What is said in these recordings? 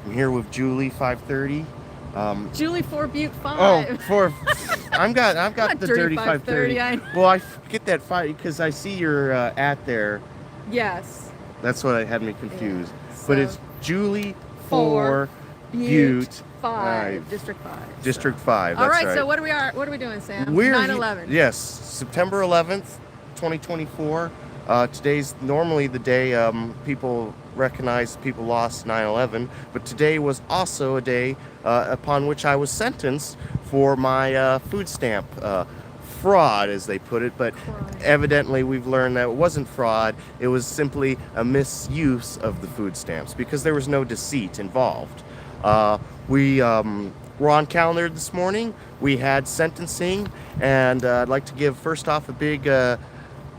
I'm here with Julie, 530. Julie 4 Butte 5. I've got Not the dirty dirty 530. 530. Well, I get that 5 because I see your at there. Yes. That's what had me confused. Yeah, But so it's Julie 4 4 Butte 5. Five. District 5. District 5. All That's right, so what are we doing, Sam? We're 9/11. Yes, September 11th, 2024. Today's normally the day people recognize people lost 9/11, but today was also a day upon which I was sentenced for my food stamp fraud, as they put it. But evidently, we've learned that it wasn't fraud; it was simply a misuse of the food stamps because there was no deceit involved. We were on calendar this morning. We had sentencing, and I'd like to give first off a big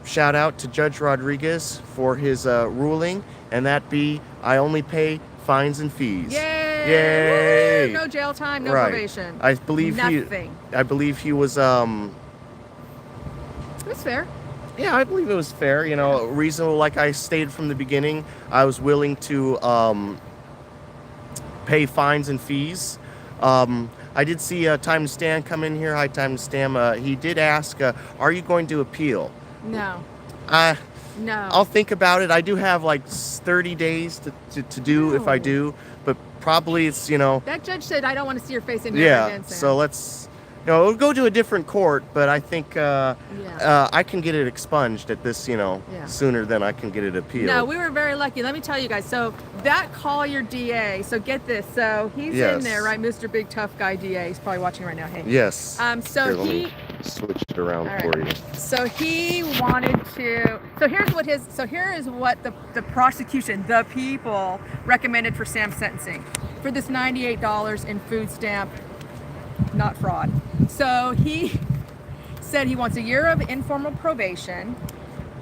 shout out to Judge Rodriguez for his ruling, and that be I only pay fines and fees. Yay! Yay! Woo-hoo! No jail time, no Right. probation. I believe Nothing. I believe he was. It was fair. Yeah, I believe it was fair. You know, reasonable. Like I stated from the beginning, I was willing to pay fines and fees. I did see Time to Stand come in here. Hi, Time to Stand. He did ask, "Are you going to appeal?" No. No. I'll think about it. I do have like 30 days to do if I do, but probably it's That judge said, I don't want to see your face in here yeah. again, Sam. So let's we'll go to a different court, but I think I can get it expunged at this sooner than I can get it appealed. No, we were very lucky. Let me tell you guys. So that Collier DA, so get this. So he's in there, right? Mr. Big Tough Guy DA. He's probably watching right now. Hey. Yes. So Here, let he me switch it around All right. for you. So he wanted to. So here is what the prosecution, the people, recommended for Sam's sentencing for this $98 in food stamp, not fraud. So he said he wants a year of informal probation,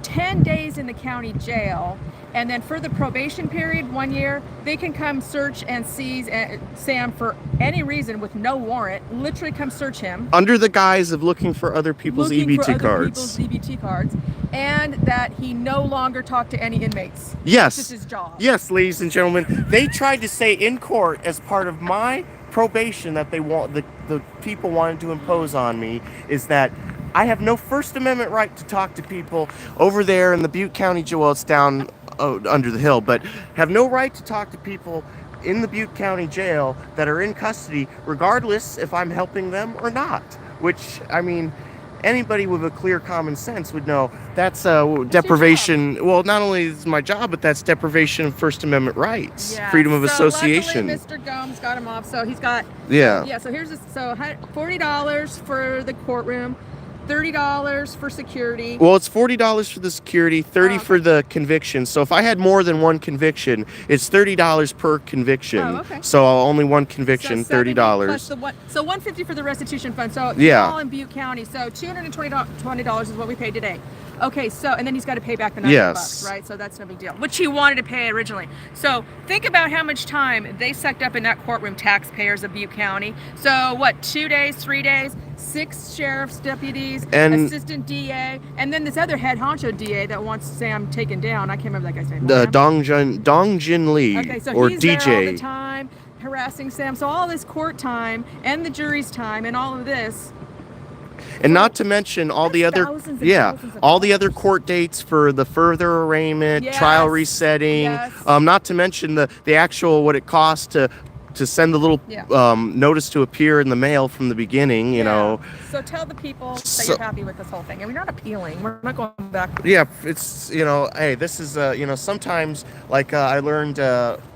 10 days in the county jail, and then for the probation period, 1 year, they can come search and seize Sam for any reason with no warrant. Literally come search him. Under the guise of looking for other people's EBT cards. EBT cards, and that he no longer talked to any inmates. Yes. This is his job. Yes, ladies and gentlemen. They tried to say in court as part of my probation that the people wanted to impose on me is that I have no First Amendment right to talk to people over there in the Butte County jail. Well, it's down under the hill, but have no right to talk to people in the Butte County jail that are in custody, regardless if I'm helping them or not. Which, I mean, anybody with a clear common sense would know that's deprivation. Well, not only is it my job, but that's deprivation of First Amendment rights, freedom of association. Luckily, Mr. Gomes got him off, so he's got. Yeah. Yeah. So here's $40 for the courtroom, $30 for security. Well, it's $40 for the security, $30 for the conviction. So if I had more than one conviction, it's $30 per conviction. Oh, okay. So only one conviction, so $30. Plus so $150 for the restitution fund. So yeah, all in Butte County. So $220 is what we paid today. Okay, so and then he's got to pay back the $90, right? So that's no big deal. Which he wanted to pay originally. So think about how much time they sucked up in that courtroom, taxpayers of Butte County. So what? 2 days, 3 days, 6 sheriff's deputies, and assistant DA, and then this other head honcho DA that wants Sam taken down. I can't remember that guy's name. Dong Jin Lee, okay, so or he's DJ. there all the time harassing Sam. So all this court time and the jury's time and all of this. And not to mention all the other, all the other court dates for the further arraignment, trial resetting. Not to mention the actual what it costs to send the little notice to appear in the mail from the beginning. You know. So tell the people that you're happy with this whole thing, and we're not appealing. We're not going back. Yeah, it's hey, this is sometimes like I learned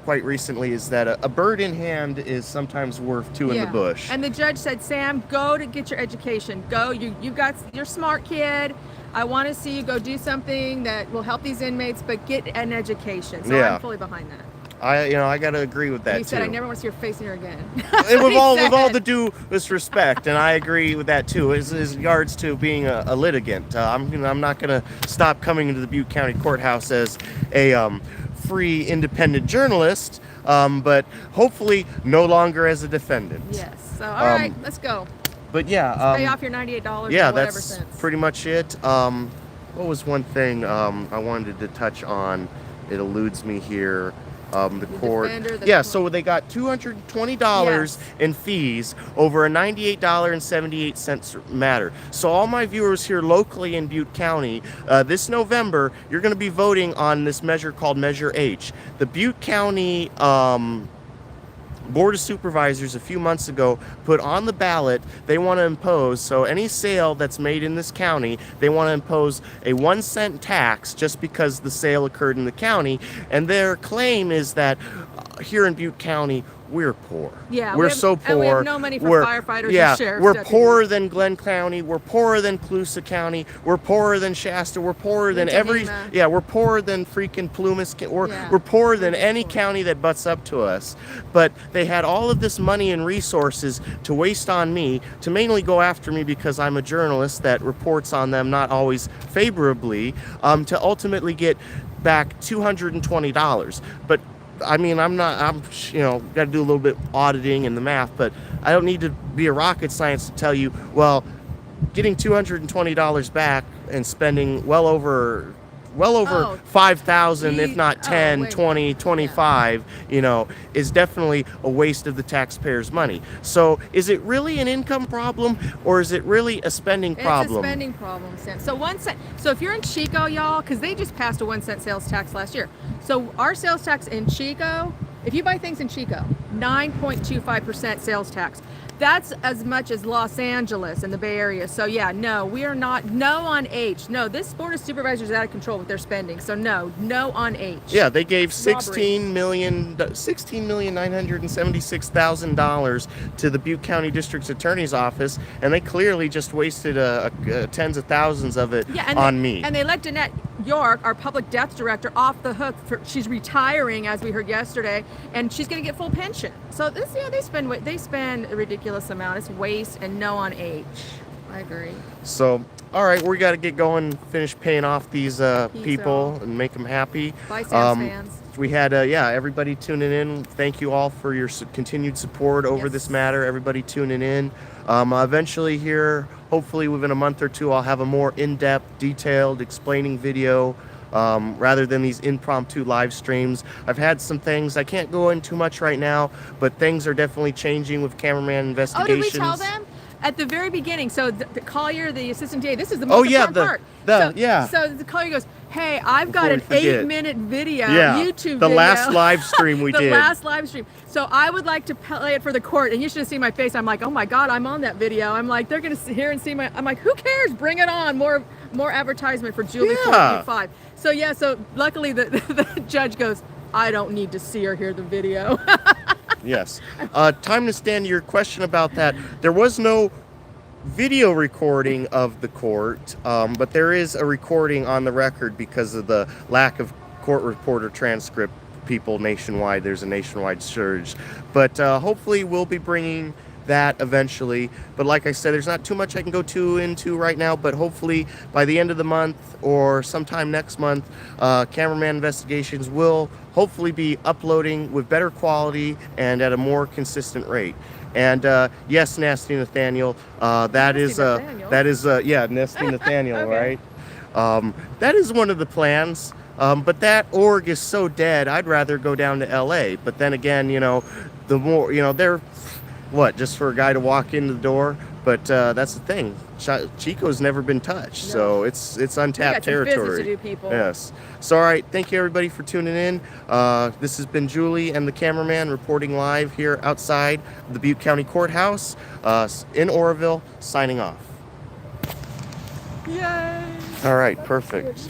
quite recently is that a bird in hand is sometimes worth two in the bush. And the judge said, Sam, go to get your education. Go, you're smart kid. I want to see you go do something that will help these inmates, but get an education. So I'm fully behind that. I got to agree with that. He said, I never want to see your face in here again. with all the due respect, and I agree with that too. As regards to being a litigant, I'm not going to stop coming into the Butte County Courthouse as a free independent journalist, but hopefully no longer as a defendant. Yes. So all right, let's go. But yeah, pay off your $98. Yeah, that's pretty much it. What was one thing I wanted to touch on? It eludes me here. The court. defender, the Yeah, court. so they got $220 in fees over a $98.78 matter. So all my viewers here locally in Butte County, this November, you're going to be voting on this measure called Measure H. The Butte County Board of Supervisors a few months ago put on the ballot they want to impose, so any sale that's made in this county, they want to impose a 1-cent tax just because the sale occurred in the county. And their claim is that here in Butte County, we're poor. Yeah, we're we have, so poor. and we have no money for We're- firefighters yeah, and sheriff's we're deputies. poorer than Glenn County. We're poorer than Colusa County. We're poorer than Shasta. We're poorer than every. Tehama. Yeah, we're poorer than freaking Plumas. We're Yeah. we're poorer than We're just any poor. county that butts up to us. But they had all of this money and resources to waste on me, to mainly go after me because I'm a journalist that reports on them not always favorably, to ultimately get back $220. But I mean, I'm got to do a little bit auditing and the math, but I don't need to be a rocket science to tell you, well, getting $220 back and spending well over Oh, 5,000, if not oh, 10, wait. 20, 25, is definitely a waste of the taxpayers' money. So is it really an income problem, or is it really a spending problem? It's a spending problem, Sam. So 1 cent. So if you're in Chico, y'all, because they just passed a 1-cent sales tax last year. So our sales tax in Chico, if you buy things in Chico, 9.25% sales tax. That's as much as Los Angeles and the Bay Area. So yeah, no, we are not. No on H. No, this board of supervisors is out of control with their spending. So no on H. Yeah, they gave Robbery. $16,976,000 to the Butte County District's Attorney's Office, and they clearly just wasted tens of thousands of it Yeah, and on me. And they let Danette York, our public death director, off the hook. She's retiring, as we heard yesterday, and she's going to get full pension. So this, they spend a ridiculous amount. It's waste and no on H. I agree. So, all right, we got to get going, finish paying off these people out. and make them happy. Bye, Sam's fans. We had, everybody tuning in. Thank you all for your continued support over Yes. this matter. Everybody tuning in. Eventually here, hopefully within a month or two, I'll have a more in-depth, detailed, explaining video rather than these impromptu live streams. I've had some things, I can't go in too much right now, but things are definitely changing with cameraman Oh, investigations. did we tell them? At the very beginning, so the Collier, the assistant DA, this is the most important part. So the Collier goes, hey, I've got Before an we forget. 8-minute video, Yeah, YouTube the video. last live stream we the did. last live stream. So I would like to play it for the court, and you should have seen my face. I'm like, oh my God, I'm on that video. I'm like, they're going to hear and see I'm like, who cares? Bring it on. More advertisement for Julie Yeah. 4.5. So luckily the judge goes, I don't need to see or hear the video. Yes. Time to stand to your question about that. There was no video recording of the court, but there is a recording on the record because of the lack of court reporter transcript people nationwide. There's a nationwide surge. But hopefully we'll be bringing that eventually. But like I said, there's not too much I can go into right now, but hopefully by the end of the month or sometime next month, Cameraman Investigations will hopefully be uploading with better quality and at a more consistent rate. And yes, Nasty Nathaniel, that is Nasty Nathaniel, Okay. right? That is one of the plans. But that org is so dead, I'd rather go down to LA. But then again, the more, they're just for a guy to walk into the door. But that's the thing. Chico's never been touched, No. so it's untapped some business territory. to do, people. Yes. So all right, thank you everybody for tuning in. This has been Julie and the cameraman reporting live here outside the Butte County Courthouse in Oroville, signing off. Yay! All right, perfect.